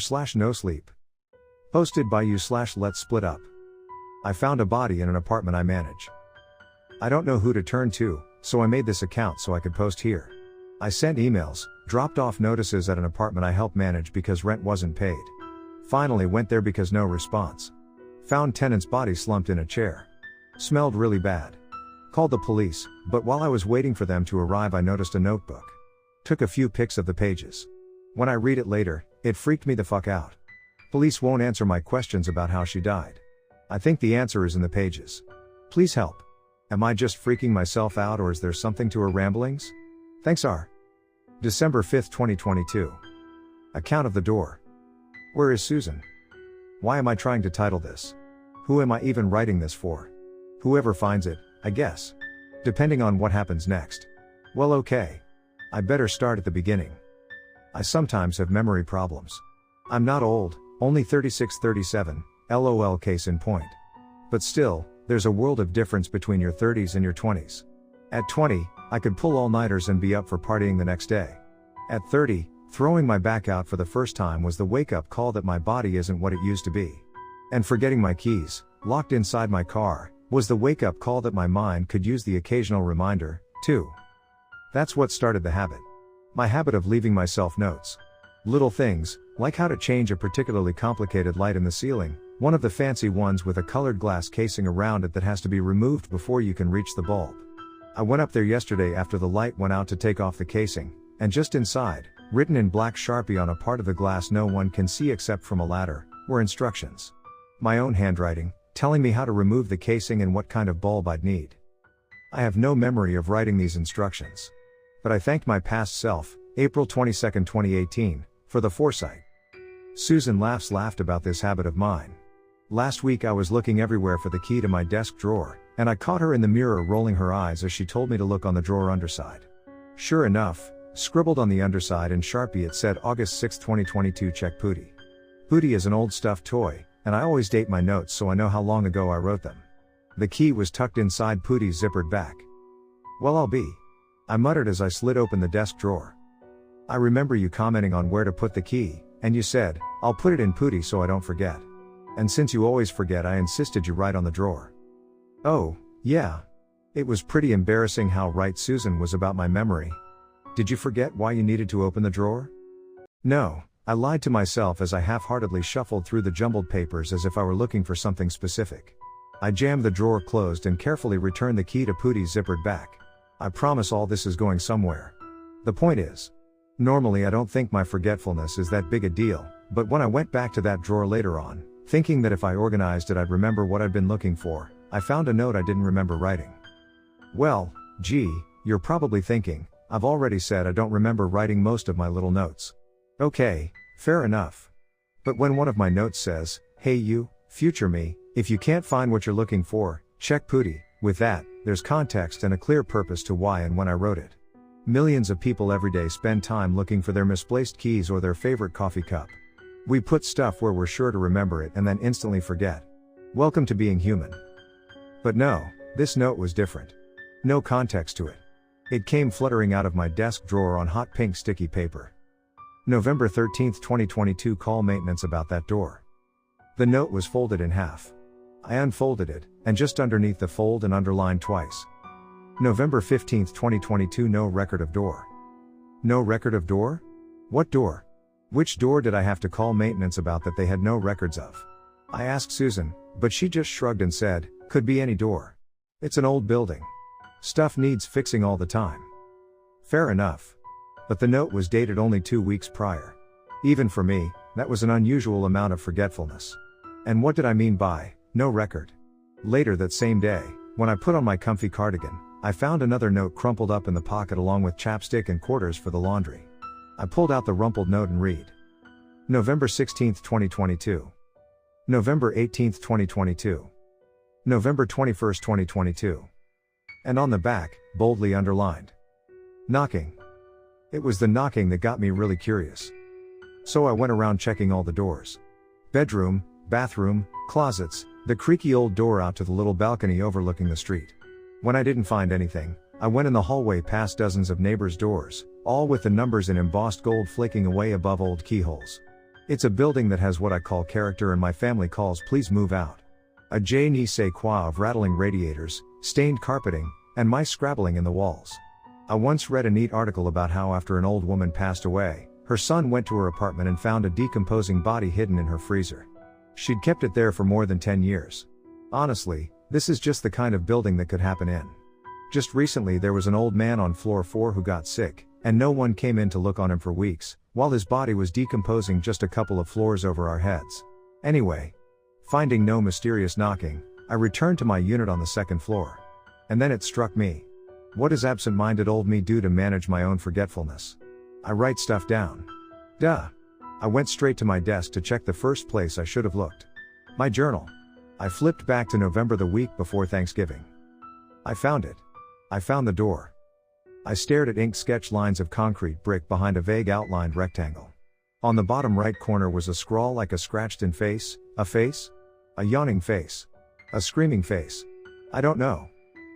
r/nosleep. Posted by you/let's split up. I found a body in an apartment I manage. I don't know who to turn to, so I made this account so I could post here. I sent emails, dropped off notices at an apartment I help manage because rent wasn't paid. Finally went there because no response. Found tenant's body slumped in a chair. Smelled really bad. Called the police, but while I was waiting for them to arrive I noticed a notebook. Took a few pics of the pages. When I read it later, it freaked me the fuck out. Police won't answer my questions about how she died. I think the answer is in the pages. Please help. Am I just freaking myself out or is there something to her ramblings? Thanks R. December 5, 2022. Account of the door. Where is Susan? Why am I trying to title this? Who am I even writing this for? Whoever finds it, I guess. Depending on what happens next. Well, okay. I better start at the beginning. I sometimes have memory problems. I'm not old, only 36-37, LOL case in point. But still, there's a world of difference between your 30s and your 20s. At 20, I could pull all-nighters and be up for partying the next day. At 30, throwing my back out for the first time was the wake-up call that my body isn't what it used to be. And forgetting my keys, locked inside my car, was the wake-up call that my mind could use the occasional reminder, too. That's what started the habit. My habit of leaving myself notes. Little things, like how to change a particularly complicated light in the ceiling, one of the fancy ones with a colored glass casing around it that has to be removed before you can reach the bulb. I went up there yesterday after the light went out to take off the casing, and just inside, written in black Sharpie on a part of the glass no one can see except from a ladder, were instructions. My own handwriting, telling me how to remove the casing and what kind of bulb I'd need. I have no memory of writing these instructions. But I thanked my past self, April 22, 2018, for the foresight. Susan laughed about this habit of mine. Last week I was looking everywhere for the key to my desk drawer, and I caught her in the mirror rolling her eyes as she told me to look on the drawer underside. Sure enough, scribbled on the underside in Sharpie it said August 6, 2022 check Pootie. Pootie is an old stuffed toy, and I always date my notes so I know how long ago I wrote them. The key was tucked inside Pootie's zippered back. Well, I'll be. I muttered as I slid open the desk drawer. I remember you commenting on where to put the key, and you said, I'll put it in Pootie so I don't forget. And since you always forget I insisted you write on the drawer. Oh, yeah. It was pretty embarrassing how right Susan was about my memory. Did you forget why you needed to open the drawer? No, I lied to myself as I half-heartedly shuffled through the jumbled papers as if I were looking for something specific. I jammed the drawer closed and carefully returned the key to Pootie's zippered back. I promise all this is going somewhere. The point is, normally I don't think my forgetfulness is that big a deal, but when I went back to that drawer later on, thinking that if I organized it I'd remember what I'd been looking for, I found a note I didn't remember writing. Well, gee, you're probably thinking, I've already said I don't remember writing most of my little notes. Okay, fair enough. But when one of my notes says, hey you, future me, if you can't find what you're looking for, check Pootie, with that, there's context and a clear purpose to why and when I wrote it. Millions of people every day spend time looking for their misplaced keys or their favorite coffee cup. We put stuff where we're sure to remember it and then instantly forget. Welcome to being human. But no, this note was different. No context to it. It came fluttering out of my desk drawer on hot pink sticky paper. November 13, 2022 call maintenance about that door. The note was folded in half. I unfolded it, and just underneath the fold and underlined twice. November 15, 2022 no record of door. No record of door? What door? Which door did I have to call maintenance about that they had no records of? I asked Susan, but she just shrugged and said, could be any door. It's an old building. Stuff needs fixing all the time. Fair enough. But the note was dated only 2 weeks prior. Even for me, that was an unusual amount of forgetfulness. And what did I mean by, no record? Later that same day, when I put on my comfy cardigan, I found another note crumpled up in the pocket along with chapstick and quarters for the laundry. I pulled out the rumpled note and read. November 16, 2022. November 18, 2022. November 21, 2022. And on the back, boldly underlined. Knocking. It was the knocking that got me really curious. So I went around checking all the doors. Bedroom, bathroom, closets, the creaky old door out to the little balcony overlooking the street. When I didn't find anything, I went in the hallway past dozens of neighbors' doors, all with the numbers in embossed gold flaking away above old keyholes. It's a building that has what I call character and my family calls please move out. A je ne sais quoi of rattling radiators, stained carpeting, and mice scrabbling in the walls. I once read a neat article about how after an old woman passed away, her son went to her apartment and found a decomposing body hidden in her freezer. She'd kept it there for more than 10 years. Honestly, this is just the kind of building that could happen in. Just recently there was an old man on floor 4 who got sick, and no one came in to look on him for weeks, while his body was decomposing just a couple of floors over our heads. Anyway, finding no mysterious knocking, I returned to my unit on the 2nd floor. And then it struck me. What does absent-minded old me do to manage my own forgetfulness? I write stuff down. Duh. I went straight to my desk to check the first place I should have looked. My journal. I flipped back to November, the week before Thanksgiving. I found it. I found the door. I stared at ink sketch lines of concrete brick behind a vague outlined rectangle. On the bottom right corner was a scrawl like a scratched-in face, a yawning face, a screaming face. I don't know.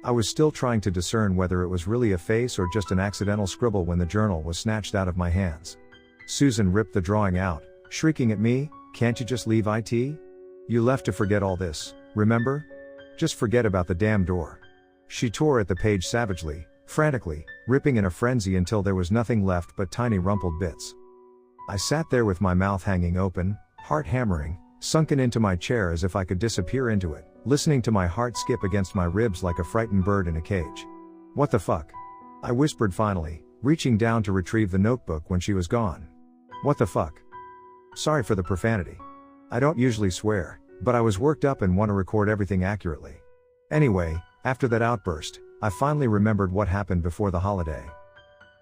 I was still trying to discern whether it was really a face or just an accidental scribble when the journal was snatched out of my hands. Susan ripped the drawing out, shrieking at me, "Can't you just leave it? You left to forget all this, remember? Just forget about the damn door." She tore at the page savagely, frantically, ripping in a frenzy until there was nothing left but tiny rumpled bits. I sat there with my mouth hanging open, heart hammering, sunken into my chair as if I could disappear into it, listening to my heart skip against my ribs like a frightened bird in a cage. "What the fuck?" I whispered finally, reaching down to retrieve the notebook when she was gone. "What the fuck?" Sorry for the profanity. I don't usually swear, but I was worked up and want to record everything accurately. Anyway, after that outburst, I finally remembered what happened before the holiday.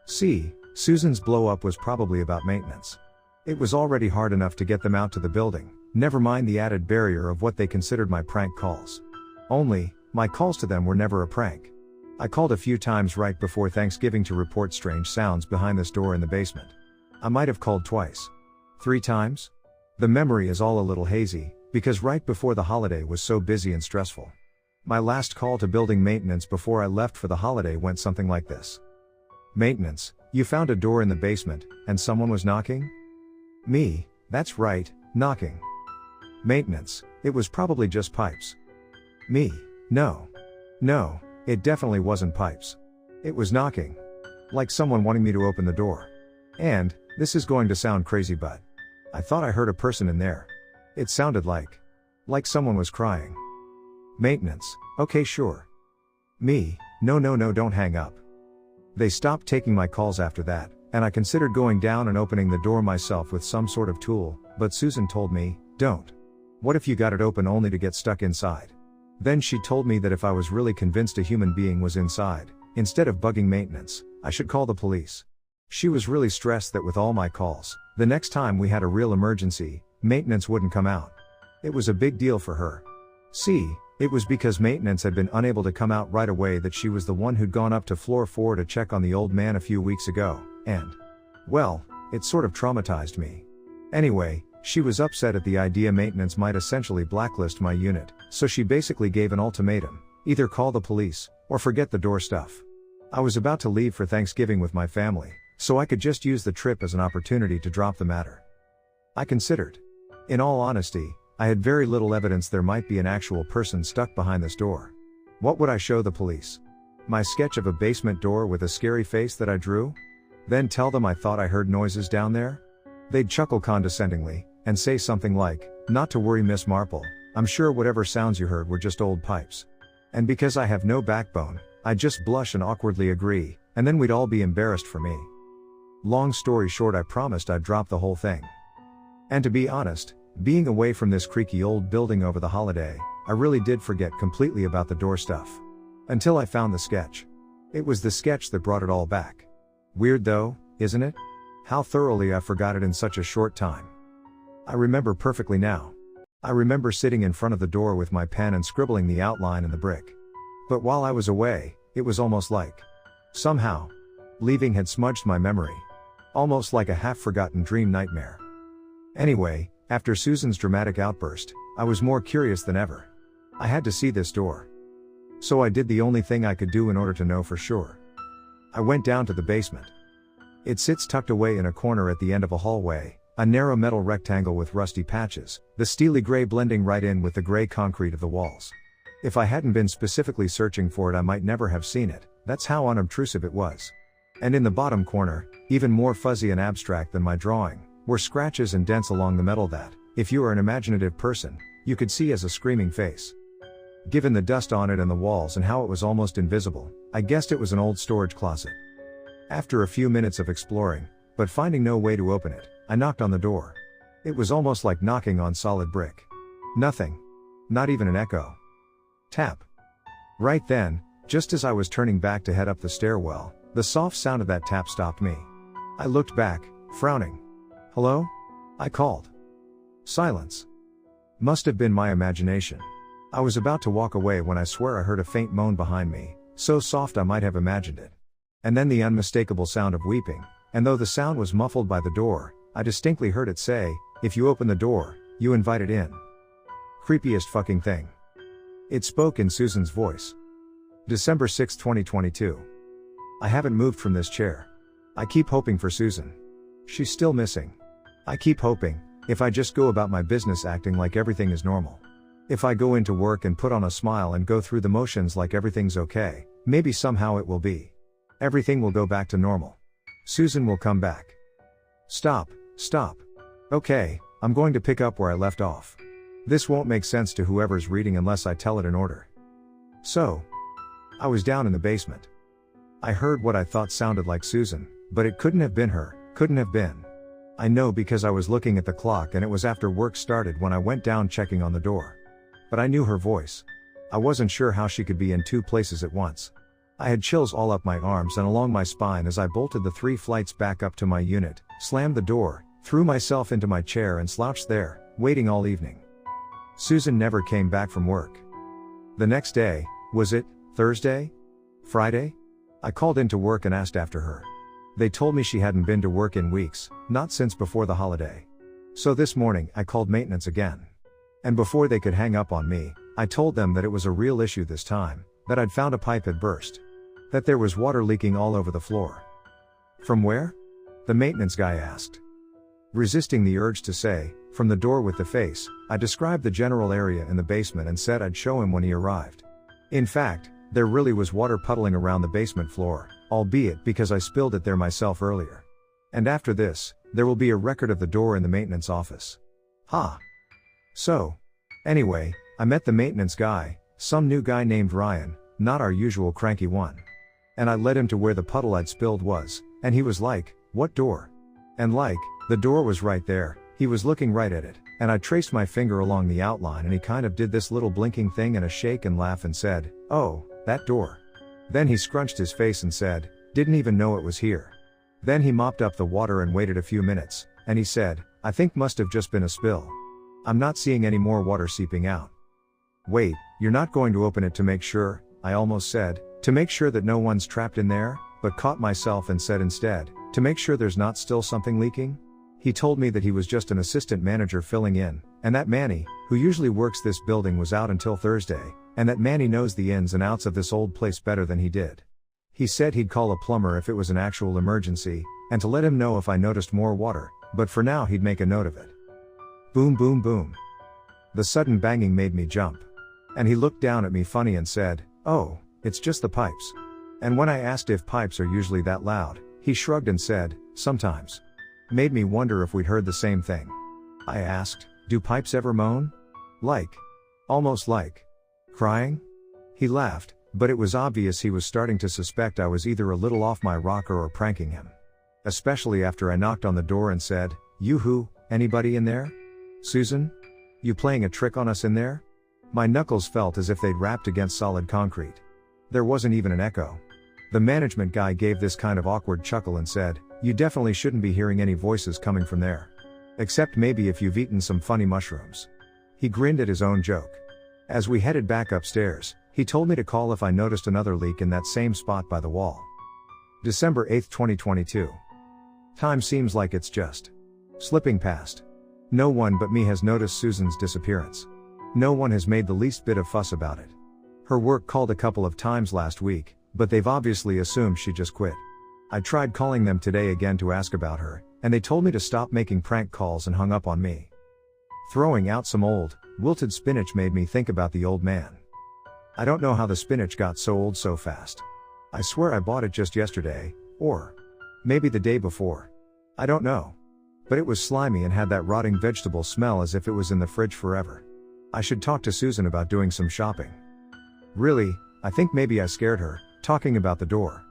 See, Susan's blow-up was probably about maintenance. It was already hard enough to get them out to the building, never mind the added barrier of what they considered my prank calls. Only, my calls to them were never a prank. I called a few times right before Thanksgiving to report strange sounds behind this door in the basement. I might have called twice. 3 times? The memory is all a little hazy, because right before the holiday was so busy and stressful. My last call to building maintenance before I left for the holiday went something like this. "Maintenance, you found a door in the basement, and someone was knocking?" Me, that's right, knocking. Maintenance, it was probably just pipes. Me, no, it definitely wasn't pipes. It was knocking. Like someone wanting me to open the door. And, this is going to sound crazy but I thought I heard a person in there. It sounded like someone was crying. Maintenance, okay sure. Me, no don't hang up. They stopped taking my calls after that, and I considered going down and opening the door myself with some sort of tool, but Susan told me, "Don't. What if you got it open only to get stuck inside?" Then she told me that if I was really convinced a human being was inside, instead of bugging maintenance, I should call the police. She was really stressed that with all my calls, the next time we had a real emergency, maintenance wouldn't come out. It was a big deal for her. See, it was because maintenance had been unable to come out right away that she was the one who'd gone up to floor 4 to check on the old man a few weeks ago, and, well, it sort of traumatized me. Anyway, she was upset at the idea maintenance might essentially blacklist my unit, so she basically gave an ultimatum: either call the police, or forget the door stuff. I was about to leave for Thanksgiving with my family, so I could just use the trip as an opportunity to drop the matter. I considered. In all honesty, I had very little evidence there might be an actual person stuck behind this door. What would I show the police? My sketch of a basement door with a scary face that I drew? Then tell them I thought I heard noises down there? They'd chuckle condescendingly, and say something like, "Not to worry Miss Marple, I'm sure whatever sounds you heard were just old pipes." And because I have no backbone, I'd just blush and awkwardly agree, and then we'd all be embarrassed for me. Long story short, I promised I'd drop the whole thing. And to be honest, being away from this creaky old building over the holiday, I really did forget completely about the door stuff. Until I found the sketch. It was the sketch that brought it all back. Weird though, isn't it? How thoroughly I forgot it in such a short time. I remember perfectly now. I remember sitting in front of the door with my pen and scribbling the outline in the brick. But while I was away, it was almost like, somehow, leaving had smudged my memory. Almost like a half-forgotten dream nightmare. Anyway, after Susan's dramatic outburst, I was more curious than ever. I had to see this door. So I did the only thing I could do in order to know for sure. I went down to the basement. It sits tucked away in a corner at the end of a hallway, A narrow metal rectangle with rusty patches, the steely gray blending right in with the gray concrete of the walls. If I hadn't been specifically searching for it, I might never have seen it, that's how unobtrusive it was. And in the bottom corner, even more fuzzy and abstract than my drawing, were scratches and dents along the metal that, if you are an imaginative person, you could see as a screaming face. Given the dust on it and the walls and how it was almost invisible, I guessed it was an old storage closet. After a few minutes of exploring, but finding no way to open it, I knocked on the door. It was almost like knocking on solid brick. Nothing. Not even an echo. Tap. Right then, just as I was turning back to head up the stairwell, the soft sound of that tap stopped me. I looked back, frowning. "Hello?" I called. Silence. Must have been my imagination. I was about to walk away when I swear I heard a faint moan behind me, so soft I might have imagined it. And then the unmistakable sound of weeping, and though the sound was muffled by the door, I distinctly heard it say, "If you open the door, you invite it in." Creepiest fucking thing. It spoke in Susan's voice. December 6, 2022. I haven't moved from this chair. I keep hoping for Susan. She's still missing. I keep hoping, if I just go about my business acting like everything is normal. If I go into work and put on a smile and go through the motions like everything's okay, maybe somehow it will be. Everything will go back to normal. Susan will come back. Stop. Okay, I'm going to pick up where I left off. This won't make sense to whoever's reading unless I tell it in order. So, I was down in the basement. I heard what I thought sounded like Susan, but it couldn't have been her, couldn't have been. I know because I was looking at the clock and it was after work started when I went down checking on the door. But I knew her voice. I wasn't sure how she could be in two places at once. I had chills all up my arms and along my spine as I bolted the 3 flights back up to my unit, slammed the door, threw myself into my chair and slouched there, waiting all evening. Susan never came back from work. The next day, was it Thursday? Friday? I called into work and asked after her. They told me she hadn't been to work in weeks, not since before the holiday. So this morning, I called maintenance again. And before they could hang up on me, I told them that it was a real issue this time, that I'd found a pipe had burst. That there was water leaking all over the floor. From where? The maintenance guy asked. Resisting the urge to say, from the door with the face, I described the general area in the basement and said I'd show him when he arrived. In fact, there really was water puddling around the basement floor, albeit because I spilled it there myself earlier. And after this, there will be a record of the door in the maintenance office. Ha! So. Anyway, I met the maintenance guy, some new guy named Ryan, not our usual cranky one. And I led him to where the puddle I'd spilled was, and he was like, "What door?" And like, the door was right there, he was looking right at it, and I traced my finger along the outline and he kind of did this little blinking thing and a shake and laugh and said, "Oh, that door." Then he scrunched his face and said, "Didn't even know it was here." Then he mopped up the water and waited a few minutes, and he said, "I think must have just been a spill. I'm not seeing any more water seeping out." "Wait, you're not going to open it to make sure?" I almost said, to make sure that no one's trapped in there, but caught myself and said instead, to make sure there's not still something leaking? He told me that he was just an assistant manager filling in, and that Manny, who usually works this building, was out until Thursday, and that Manny knows the ins and outs of this old place better than he did. He said he'd call a plumber if it was an actual emergency, and to let him know if I noticed more water, but for now he'd make a note of it. Boom boom boom. The sudden banging made me jump. And he looked down at me funny and said, "Oh, it's just the pipes." And when I asked if pipes are usually that loud, he shrugged and said, "Sometimes." Made me wonder if we'd heard the same thing. I asked, "Do pipes ever moan? Like? Almost like crying?" He laughed, but it was obvious he was starting to suspect I was either a little off my rocker or pranking him. Especially after I knocked on the door and said, "Yoo-hoo, anybody in there? Susan? You playing a trick on us in there?" My knuckles felt as if they'd rapped against solid concrete. There wasn't even an echo. The management guy gave this kind of awkward chuckle and said, "You definitely shouldn't be hearing any voices coming from there. Except maybe if you've eaten some funny mushrooms." He grinned at his own joke. As we headed back upstairs, he told me to call if I noticed another leak in that same spot by the wall. December 8, 2022. Time seems like it's just slipping past. No one but me has noticed Susan's disappearance. No one has made the least bit of fuss about it. Her work called a couple of times last week, but they've obviously assumed she just quit. I tried calling them today again to ask about her, and they told me to stop making prank calls and hung up on me. Throwing out some old, wilted spinach made me think about the old man. I don't know how the spinach got so old so fast. I swear I bought it just yesterday, or maybe the day before. I don't know. But it was slimy and had that rotting vegetable smell as if it was in the fridge forever. I should talk to Susan about doing some shopping. Really, I think maybe I scared her, talking about the door.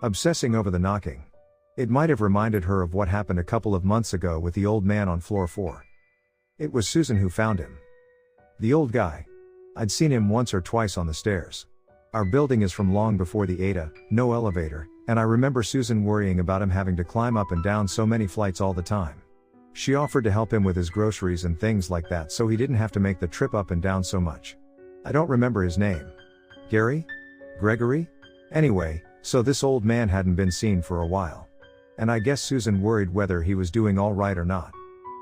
Obsessing over the knocking. It might have reminded her of what happened a couple of months ago with the old man on floor 4. It was Susan who found him. The old guy. I'd seen him once or twice on the stairs. Our building is from long before the Ada, no elevator, and I remember Susan worrying about him having to climb up and down so many flights all the time. She offered to help him with his groceries and things like that so he didn't have to make the trip up and down so much. I don't remember his name. Gary? Gregory? Anyway, so this old man hadn't been seen for a while. And I guess Susan worried whether he was doing all right or not.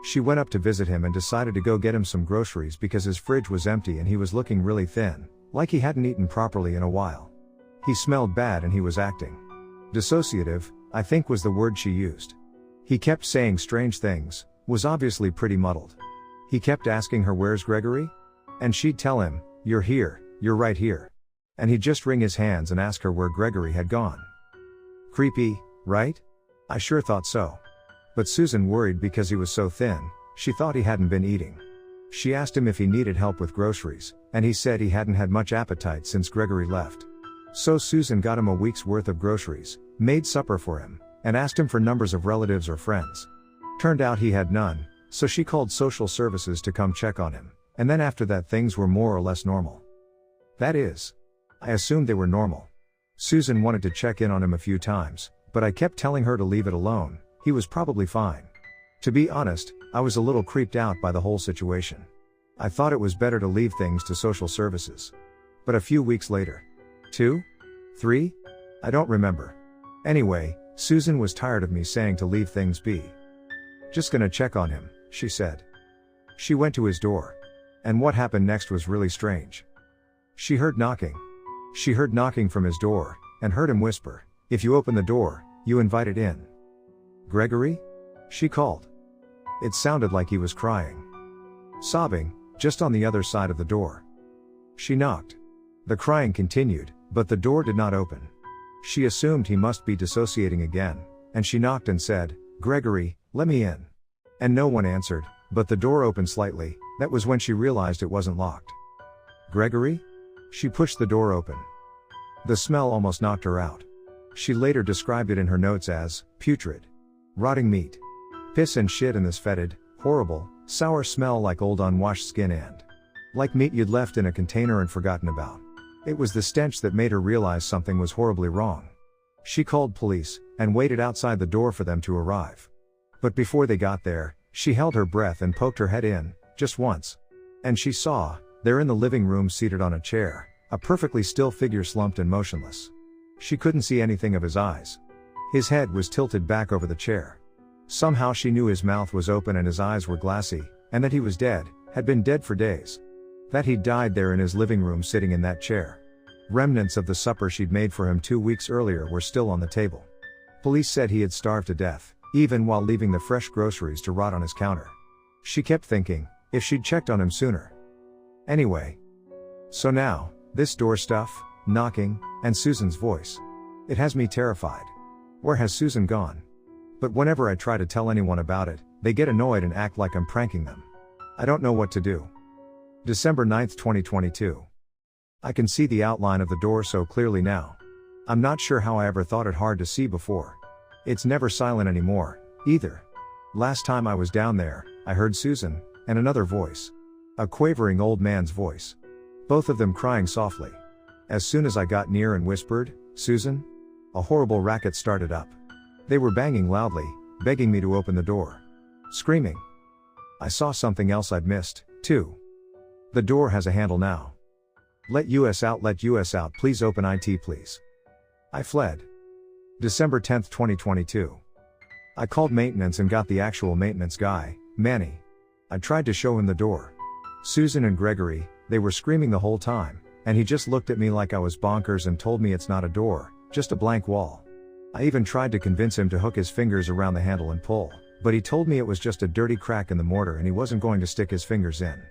She went up to visit him and decided to go get him some groceries because his fridge was empty and he was looking really thin, like he hadn't eaten properly in a while. He smelled bad and he was acting dissociative, I think was the word she used. He kept saying strange things, was obviously pretty muddled. He kept asking her where's Gregory? And she'd tell him, you're here, you're right here. And he'd just wring his hands and ask her where Gregory had gone. Creepy, right? I sure thought so. But Susan worried because he was so thin, she thought he hadn't been eating. She asked him if he needed help with groceries, and he said he hadn't had much appetite since Gregory left. So Susan got him a week's worth of groceries, made supper for him, and asked him for numbers of relatives or friends. Turned out he had none, so she called social services to come check on him, and then after that things were more or less normal. That is, I assumed they were normal. Susan wanted to check in on him a few times, but I kept telling her to leave it alone, he was probably fine. To be honest, I was a little creeped out by the whole situation. I thought it was better to leave things to social services. But a few weeks later. 2? 3? I don't remember. Anyway, Susan was tired of me saying to leave things be. Just gonna check on him, she said. She went to his door. And what happened next was really strange. She heard knocking. She heard knocking from his door, and heard him whisper, if you open the door, you invite it in. Gregory? She called. It sounded like he was crying. Sobbing, just on the other side of the door. She knocked. The crying continued, but the door did not open. She assumed he must be dissociating again, and she knocked and said, Gregory, let me in. And no one answered, but the door opened slightly, that was when she realized it wasn't locked. Gregory? She pushed the door open. The smell almost knocked her out. She later described it in her notes as, putrid. Rotting meat. Piss and shit in this fetid, horrible, sour smell like old unwashed skin and like meat you'd left in a container and forgotten about. It was the stench that made her realize something was horribly wrong. She called police, and waited outside the door for them to arrive. But before they got there, she held her breath and poked her head in, just once. And she saw, there in the living room seated on a chair, a perfectly still figure slumped and motionless. She couldn't see anything of his eyes. His head was tilted back over the chair. Somehow she knew his mouth was open and his eyes were glassy, and that he was dead, had been dead for days. That he'd died there in his living room sitting in that chair. Remnants of the supper she'd made for him 2 weeks earlier were still on the table. Police said he had starved to death, even while leaving the fresh groceries to rot on his counter. She kept thinking, if she'd checked on him sooner. Anyway. So now, this door stuff, knocking, and Susan's voice. It has me terrified. Where has Susan gone? But whenever I try to tell anyone about it, they get annoyed and act like I'm pranking them. I don't know what to do. December 9, 2022. I can see the outline of the door so clearly now. I'm not sure how I ever thought it hard to see before. It's never silent anymore, either. Last time I was down there, I heard Susan, and another voice. A quavering old man's voice. Both of them crying softly. As soon as I got near and whispered, Susan? A horrible racket started up. They were banging loudly, begging me to open the door. Screaming. I saw something else I'd missed, too. The door has a handle now. Let us out, please open it please. I fled. December 10, 2022. I called maintenance and got the actual maintenance guy, Manny. I tried to show him the door. Susan and Gregory, they were screaming the whole time, and he just looked at me like I was bonkers and told me it's not a door, just a blank wall. I even tried to convince him to hook his fingers around the handle and pull, but he told me it was just a dirty crack in the mortar and he wasn't going to stick his fingers in.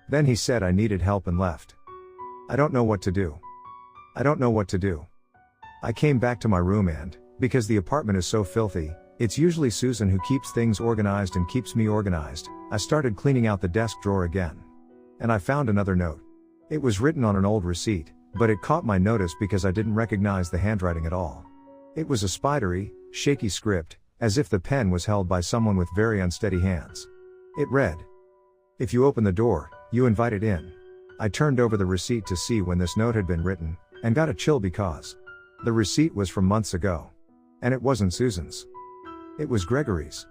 Then he said I needed help and left. I don't know what to do. I don't know what to do. I came back to my room and, because the apartment is so filthy, it's usually Susan who keeps things organized and keeps me organized, I started cleaning out the desk drawer again. And I found another note. It was written on an old receipt, but it caught my notice because I didn't recognize the handwriting at all. It was a spidery, shaky script, as if the pen was held by someone with very unsteady hands. It read, "If you open the door, you invite it in." I turned over the receipt to see when this note had been written, and got a chill because the receipt was from months ago. And it wasn't Susan's. It was Gregory's.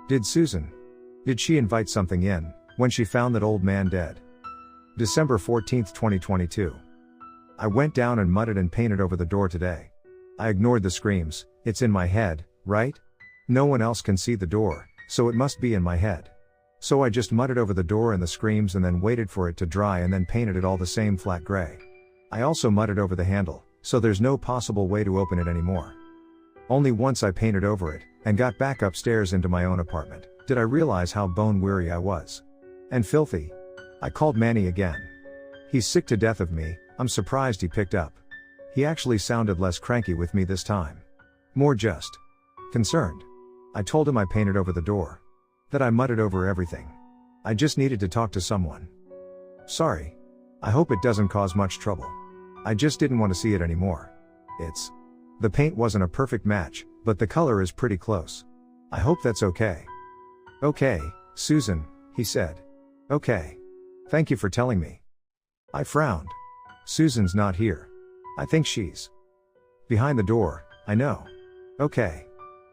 Did she invite something in, when she found that old man dead? December 14th, 2022. I went down and mudded and painted over the door today. I ignored the screams, it's in my head, right? No one else can see the door, so it must be in my head. So I just mudded over the door and the screams and then waited for it to dry and then painted it all the same flat gray. I also mudded over the handle, so there's no possible way to open it anymore. Only once I painted over it, and got back upstairs into my own apartment, did I realize how bone weary I was. And filthy. I called Manny again. He's sick to death of me, I'm surprised he picked up. He actually sounded less cranky with me this time. More just concerned. I told him I painted over the door. That I mudded over everything. I just needed to talk to someone. Sorry. I hope it doesn't cause much trouble. I just didn't want to see it anymore. The paint wasn't a perfect match, but the color is pretty close. I hope that's okay. Okay, Susan, he said. Okay. Thank you for telling me. I frowned. Susan's not here. I think she's behind the door, I know. Okay.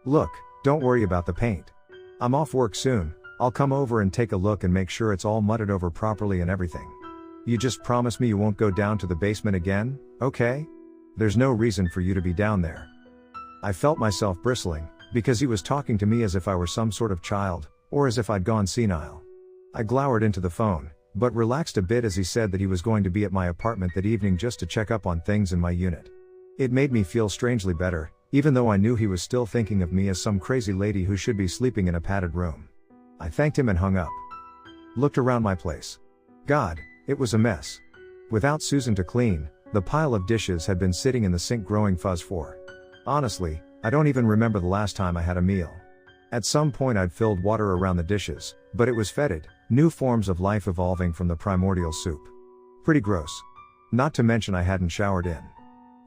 Look, don't worry about the paint. I'm off work soon, I'll come over and take a look and make sure it's all mudded over properly and everything. You just promise me you won't go down to the basement again, okay? There's no reason for you to be down there. I felt myself bristling, because he was talking to me as if I were some sort of child, or as if I'd gone senile. I glowered into the phone, but relaxed a bit as he said that he was going to be at my apartment that evening just to check up on things in my unit. It made me feel strangely better, even though I knew he was still thinking of me as some crazy lady who should be sleeping in a padded room. I thanked him and hung up. Looked around my place. God, it was a mess. Without Susan to clean, the pile of dishes had been sitting in the sink growing fuzz for. Honestly, I don't even remember the last time I had a meal. At some point I'd filled water around the dishes, but it was fetid, new forms of life evolving from the primordial soup. Pretty gross. Not to mention I hadn't showered in.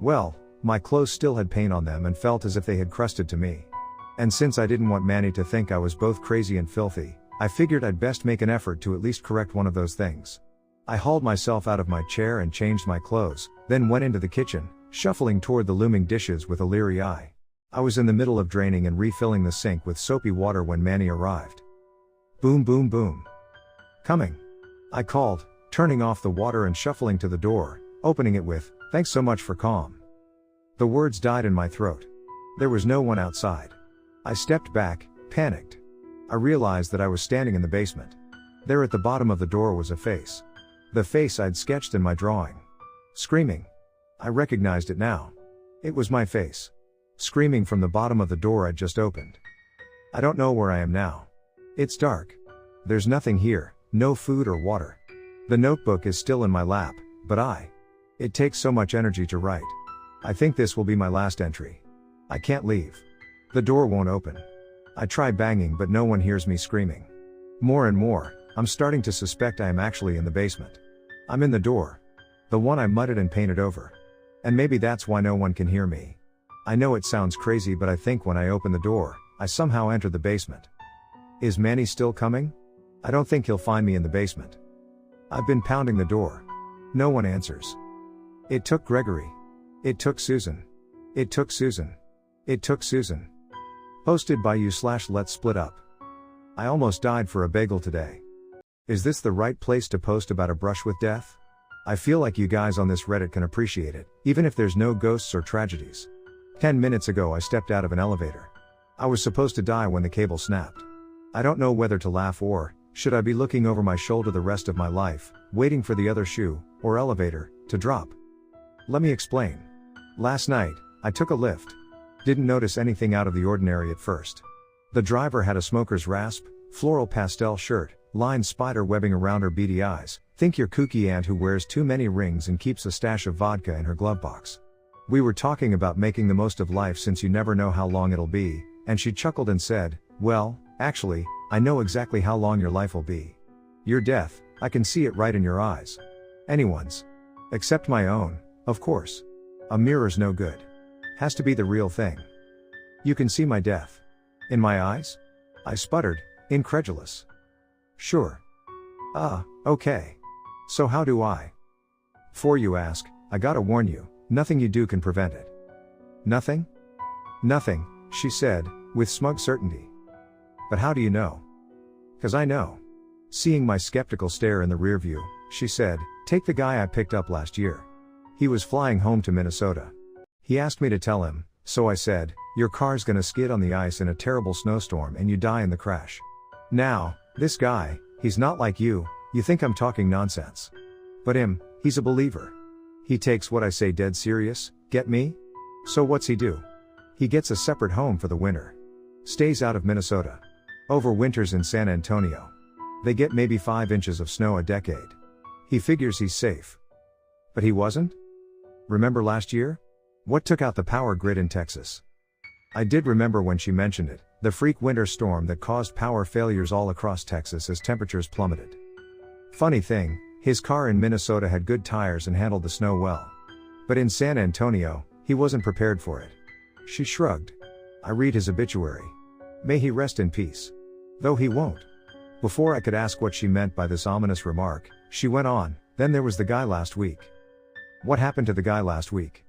Well, my clothes still had paint on them and felt as if they had crusted to me. And since I didn't want Manny to think I was both crazy and filthy, I figured I'd best make an effort to at least correct one of those things. I hauled myself out of my chair and changed my clothes, then went into the kitchen, shuffling toward the looming dishes with a leery eye. I was in the middle of draining and refilling the sink with soapy water when Manny arrived. Boom boom boom. Coming. I called, turning off the water and shuffling to the door, opening it with, "Thanks so much for calm." The words died in my throat. There was no one outside. I stepped back, panicked. I realized that I was standing in the basement. There at the bottom of the door was a face. The face I'd sketched in my drawing. Screaming. I recognized it now. It was my face. Screaming from the bottom of the door I'd just opened. I don't know where I am now. It's dark. There's nothing here, no food or water. The notebook is still in my lap, but it takes so much energy to write. I think this will be my last entry. I can't leave. The door won't open. I try banging but no one hears me screaming. More and more, I'm starting to suspect I am actually in the basement. I'm in the door. The one I mudded and painted over. And maybe that's why no one can hear me. I know it sounds crazy but I think when I open the door, I somehow enter the basement. Is Manny still coming? I don't think he'll find me in the basement. I've been pounding the door. No one answers. It took Gregory. It took Susan. It took Susan. It took Susan. Posted by you/Let's Split Up. I almost died for a bagel today. Is this the right place to post about a brush with death? I feel like you guys on this Reddit can appreciate it, even if there's no ghosts or tragedies. 10 minutes ago I stepped out of an elevator. I was supposed to die when the cable snapped. I don't know whether to laugh or, should I be looking over my shoulder the rest of my life, waiting for the other shoe, or elevator, to drop? Let me explain. Last night, I took a lift. Didn't notice anything out of the ordinary at first. The driver had a smoker's rasp, floral pastel shirt, lined spider webbing around her beady eyes. Think your kooky aunt who wears too many rings and keeps a stash of vodka in her glove box. We were talking about making the most of life since you never know how long it'll be, and she chuckled and said, "Well, actually, I know exactly how long your life will be. Your death, I can see it right in your eyes. Anyone's. Except my own, of course. A mirror's no good. Has to be the real thing. You can see my death. In my eyes?" I sputtered, incredulous. "Sure. Okay. So how do I?" "Before you ask, I gotta warn you, nothing you do can prevent it." "Nothing?" "Nothing," she said, with smug certainty. "But how do you know?" "'Cause I know." Seeing my skeptical stare in the rear view, she said, "Take the guy I picked up last year. He was flying home to Minnesota. He asked me to tell him, so I said, your car's gonna skid on the ice in a terrible snowstorm and you die in the crash. Now, this guy, he's not like you think I'm talking nonsense. But he's a believer. He takes what I say dead serious, get me? So what's he do? He gets a separate home for the winter. Stays out of Minnesota. Overwinters in San Antonio. They get maybe 5 inches of snow a decade. He figures he's safe. But he wasn't? Remember last year? What took out the power grid in Texas? I did remember when she mentioned it, the freak winter storm that caused power failures all across Texas as temperatures plummeted. Funny thing, his car in Minnesota had good tires and handled the snow well. But in San Antonio, he wasn't prepared for it. She shrugged. I read his obituary. May he rest in peace. Though he won't. Before I could ask what she meant by this ominous remark, she went on, then there was the guy last week. What happened to the guy last week?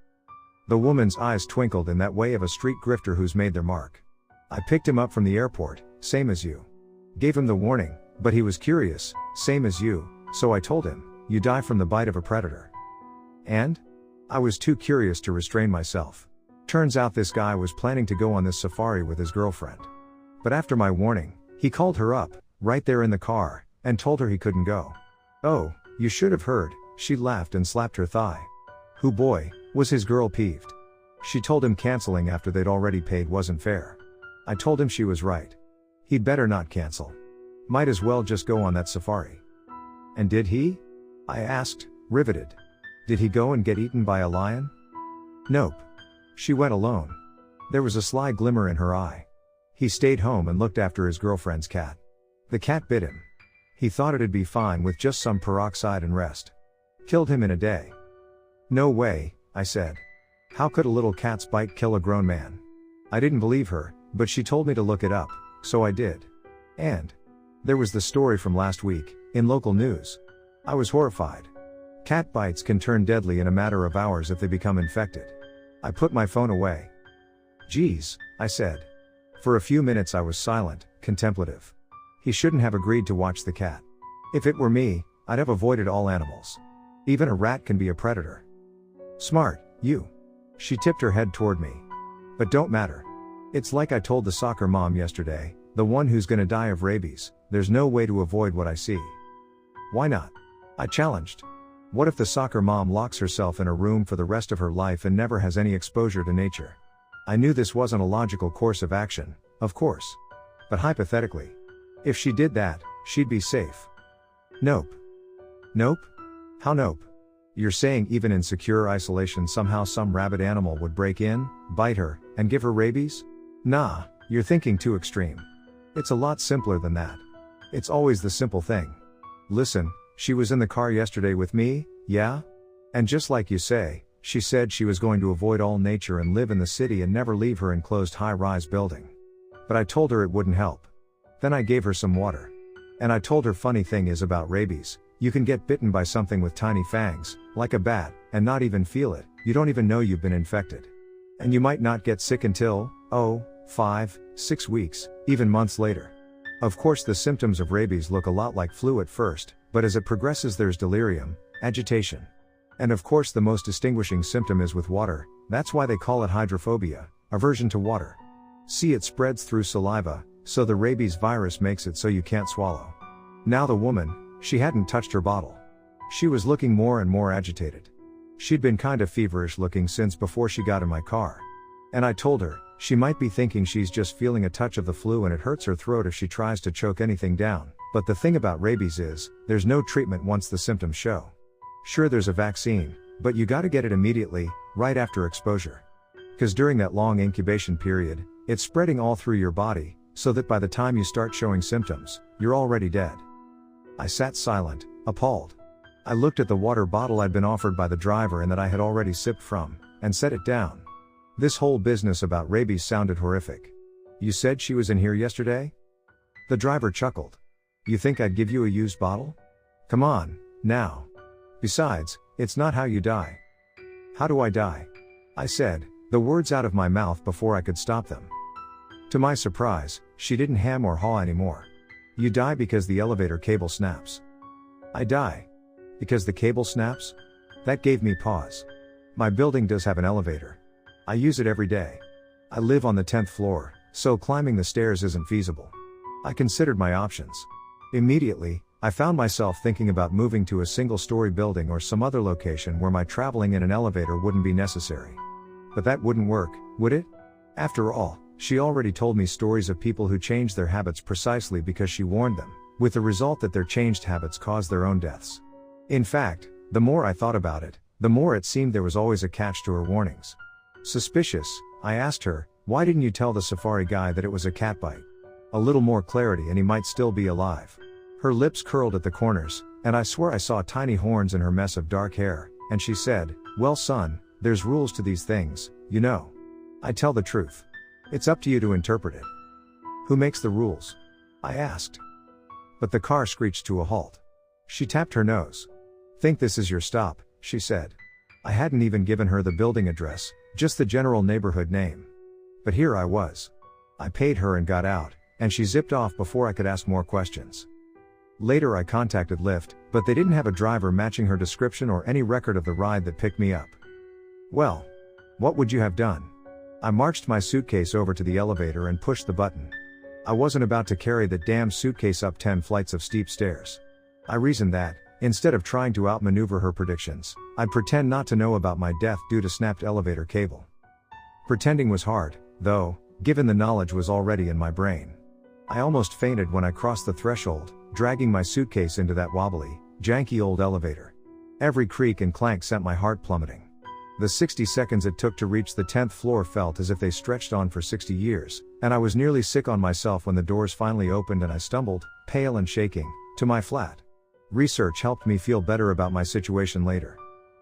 The woman's eyes twinkled in that way of a street grifter who's made their mark. I picked him up from the airport, same as you. Gave him the warning, but he was curious, same as you, so I told him, you die from the bite of a predator. And? I was too curious to restrain myself. Turns out this guy was planning to go on this safari with his girlfriend. But after my warning, he called her up, right there in the car, and told her he couldn't go. Oh, you should have heard, she laughed and slapped her thigh. Who boy, was his girl peeved. She told him canceling after they'd already paid wasn't fair. I told him she was right. He'd better not cancel. Might as well just go on that safari. And did he? I asked, riveted. Did he go and get eaten by a lion? Nope. She went alone. There was a sly glimmer in her eye. He stayed home and looked after his girlfriend's cat. The cat bit him. He thought it'd be fine with just some peroxide and rest. Killed him in a day. No way, I said. How could a little cat's bite kill a grown man? I didn't believe her, but she told me to look it up, so I did. And there was the story from last week, in local news. I was horrified. Cat bites can turn deadly in a matter of hours if they become infected. I put my phone away. Geez, I said. For a few minutes I was silent, contemplative. He shouldn't have agreed to watch the cat. If it were me, I'd have avoided all animals. Even a rat can be a predator. Smart, you. She tipped her head toward me. But don't matter. It's like I told the soccer mom yesterday, the one who's gonna die of rabies, there's no way to avoid what I see. Why not? I challenged. What if the soccer mom locks herself in a room for the rest of her life and never has any exposure to nature? I knew this wasn't a logical course of action, of course. But hypothetically. If she did that, she'd be safe. Nope. Nope? How nope? You're saying even in secure isolation somehow some rabid animal would break in, bite her, and give her rabies? Nah, you're thinking too extreme. It's a lot simpler than that. It's always the simple thing. Listen, she was in the car yesterday with me, yeah? And just like you say, she said she was going to avoid all nature and live in the city and never leave her enclosed high-rise building. But I told her it wouldn't help. Then I gave her some water. And I told her funny thing is about rabies, you can get bitten by something with tiny fangs, like a bat, and not even feel it, you don't even know you've been infected. And you might not get sick until, 5, 6 weeks, even months later. Of course the symptoms of rabies look a lot like flu at first, but as it progresses there's delirium, agitation. And of course the most distinguishing symptom is with water, that's why they call it hydrophobia, aversion to water. See, it spreads through saliva, so the rabies virus makes it so you can't swallow. Now the woman, she hadn't touched her bottle. She was looking more and more agitated. She'd been kinda feverish looking since before she got in my car. And I told her, She might be thinking she's just feeling a touch of the flu and it hurts her throat if she tries to choke anything down, but the thing about rabies is, there's no treatment once the symptoms show. Sure, there's a vaccine, but you gotta get it immediately, right after exposure. Cause during that long incubation period, it's spreading all through your body, so that by the time you start showing symptoms, you're already dead. I sat silent, appalled. I looked at the water bottle I'd been offered by the driver and that I had already sipped from, and set it down. This whole business about rabies sounded horrific. You said she was in here yesterday? The driver chuckled. You think I'd give you a used bottle? Come on, now. Besides, it's not how you die. How do I die? I said, the words out of my mouth before I could stop them. To my surprise, she didn't hem or haw anymore. You die because the elevator cable snaps. I die. Because the cable snaps? That gave me pause. My building does have an elevator. I use it every day. I live on the 10th floor, so climbing the stairs isn't feasible. I considered my options. Immediately, I found myself thinking about moving to a single-story building or some other location where my traveling in an elevator wouldn't be necessary. But that wouldn't work, would it? After all, she already told me stories of people who changed their habits precisely because she warned them, with the result that their changed habits caused their own deaths. In fact, the more I thought about it, the more it seemed there was always a catch to her warnings. Suspicious, I asked her, why didn't you tell the safari guy that it was a cat bite? A little more clarity and he might still be alive. Her lips curled at the corners, and I swear I saw tiny horns in her mess of dark hair, and she said, well son, there's rules to these things, you know. I tell the truth. It's up to you to interpret it. Who makes the rules? I asked. But the car screeched to a halt. She tapped her nose. Think this is your stop, she said. I hadn't even given her the building address, just the general neighborhood name. But here I was. I paid her and got out, and she zipped off before I could ask more questions. Later I contacted Lyft, but they didn't have a driver matching her description or any record of the ride that picked me up. Well, what would you have done? I marched my suitcase over to the elevator and pushed the button. I wasn't about to carry that damn suitcase up 10 flights of steep stairs. I reasoned that, instead of trying to outmaneuver her predictions, I'd pretend not to know about my death due to snapped elevator cable. Pretending was hard, though, given the knowledge was already in my brain. I almost fainted when I crossed the threshold, dragging my suitcase into that wobbly, janky old elevator. Every creak and clank sent my heart plummeting. The 60 seconds it took to reach the 10th floor felt as if they stretched on for 60 years, and I was nearly sick on myself when the doors finally opened and I stumbled, pale and shaking, to my flat. Research helped me feel better about my situation later.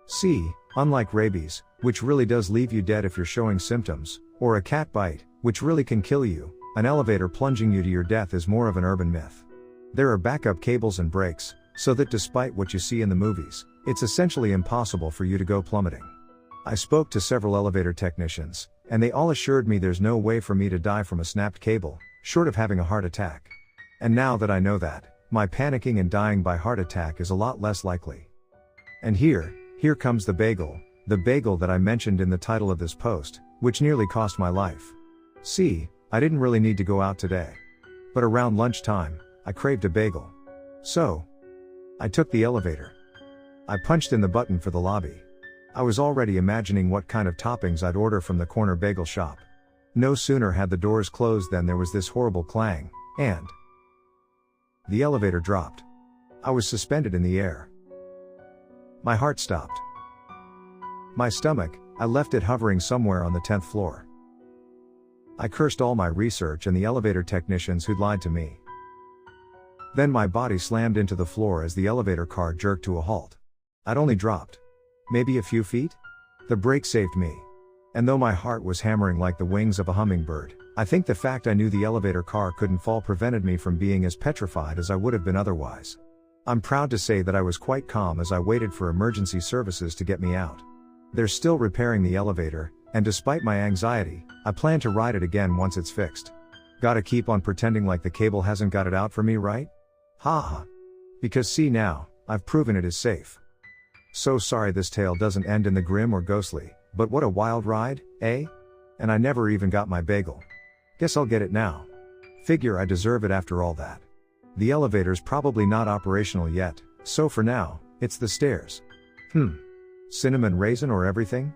See, unlike rabies, which really does leave you dead if you're showing symptoms, or a cat bite, which really can kill you, an elevator plunging you to your death is more of an urban myth. There are backup cables and brakes, so that despite what you see in the movies, it's essentially impossible for you to go plummeting. I spoke to several elevator technicians, and they all assured me there's no way for me to die from a snapped cable, short of having a heart attack. And now that I know that, my panicking and dying by heart attack is a lot less likely. And here comes the bagel that I mentioned in the title of this post, which nearly cost my life. See, I didn't really need to go out today. But around lunchtime, I craved a bagel. So, I took the elevator. I punched in the button for the lobby. I was already imagining what kind of toppings I'd order from the corner bagel shop. No sooner had the doors closed than there was this horrible clang, and the elevator dropped. I was suspended in the air. My heart stopped. My stomach, I left it hovering somewhere on the 10th floor. I cursed all my research and the elevator technicians who'd lied to me. Then my body slammed into the floor as the elevator car jerked to a halt. I'd only dropped maybe a few feet? The brake saved me. And though my heart was hammering like the wings of a hummingbird, I think the fact I knew the elevator car couldn't fall prevented me from being as petrified as I would have been otherwise. I'm proud to say that I was quite calm as I waited for emergency services to get me out. They're still repairing the elevator, and despite my anxiety, I plan to ride it again once it's fixed. Gotta keep on pretending like the cable hasn't got it out for me, right? Ha. Because see now, I've proven it is safe. So sorry this tale doesn't end in the grim or ghostly, but what a wild ride, eh? And I never even got my bagel. Guess I'll get it now. Figure I deserve it after all that. The elevator's probably not operational yet, so for now, it's the stairs. Cinnamon raisin or everything?